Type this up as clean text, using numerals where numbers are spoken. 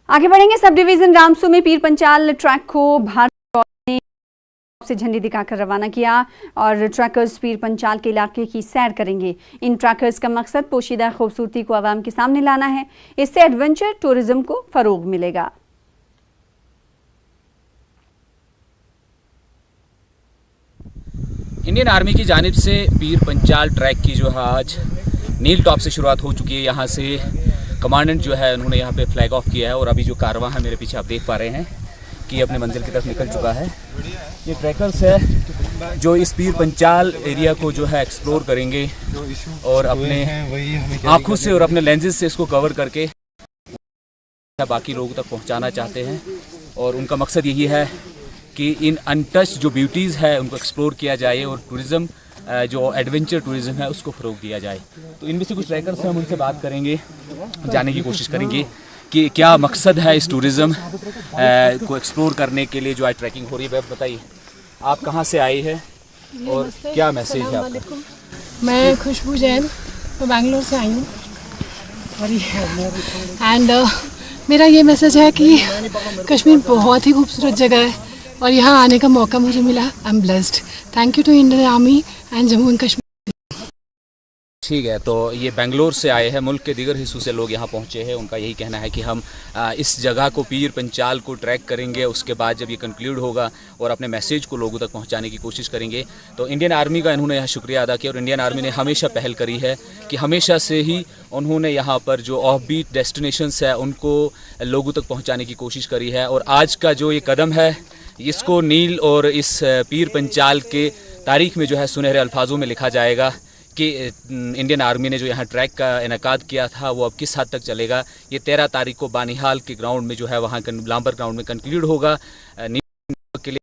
आगे बढ़ेंगे। Sub division Ramsu में पीर पंचाल ट्रैक को भारत ने से झंडी दिखाकर रवाना किया और ट्रैकर्स पीर पंचाल के इलाके की सैर करेंगे। इन ट्रैकर्स का मकसद पोशीदा खूबसूरती को आवाम के सामने लाना है। इससे एडवेंचर टूरिज्म को फरोग मिलेगा। इंडियन आर्मी की जानिब से पीर पंचाल ट्रैक की जो है आज नील टॉप से शुरुआत हो चुकी है। यहाँ से कमांडेंट जो है उन्होंने यहाँ पे फ्लैग ऑफ किया है और अभी जो कारवां है मेरे पीछे आप देख पा रहे हैं कि अपने मंजिल की तरफ निकल चुका है। ये ट्रैकर्स है जो इस पीर पंचाल एरिया को जो है एक्सप्लोर करेंगे और अपने आँखों से और अपने लेंसेज से इसको कवर करके बाकी लोगों तक पहुँचाना चाहते हैं। और उनका मकसद यही है कि इन अनटच्ड जो ब्यूटीज़ है उनको एक्सप्लोर किया जाए और टूरिज़्म जो एडवेंचर टूरिज़्म है उसको फ़रोग दिया जाए। तो इनमें से कुछ ट्रैकर्स हैं, हम उनसे बात करेंगे, जानने की कोशिश करेंगे कि क्या मकसद है इस टूरिज़्म को एक्सप्लोर करने के लिए जो आज ट्रैकिंग हो रही है। बताइए आप कहाँ से आए हैं और क्या मैसेज है आपका? मैं खुशबू जैन, मैं बैंगलोर से आई हूँ एंड मेरा ये मैसेज है कि कश्मीर बहुत ही खूबसूरत जगह है और यहाँ आने का मौका मुझे मिला। I am blessed. Thank you to Indian Army and Jammu and Kashmir. ठीक है, तो ये बेंगलोर से आए हैं, मुल्क के दीगर हिस्सों से लोग यहाँ पहुँचे हैं। उनका यही कहना है कि हम इस जगह को पीर पंचाल को ट्रैक करेंगे, उसके बाद जब ये कंक्लूड होगा और अपने मैसेज को लोगों तक पहुँचाने की कोशिश करेंगे। तो इंडियन आर्मी का इन्होंने यहाँ शुक्रिया अदा किया और इंडियन आर्मी ने हमेशा पहल करी है कि हमेशा से ही उन्होंने यहाँ पर जो ऑफ बीट डेस्टिनेशंस है उनको लोगों तक पहुँचाने की कोशिश करी है। और आज का जो ये कदम है इसको नील और इस पीर पंचाल के तारीख में जो है सुनहरे अल्फाजों में लिखा जाएगा कि इंडियन आर्मी ने जो यहाँ ट्रैक का इनेकाद किया था वो अब किस हद तक चलेगा। ये 13 तारीख को बानिहाल के ग्राउंड में जो है वहाँ लांबर ग्राउंड में कंक्लूड होगा। नील के लिए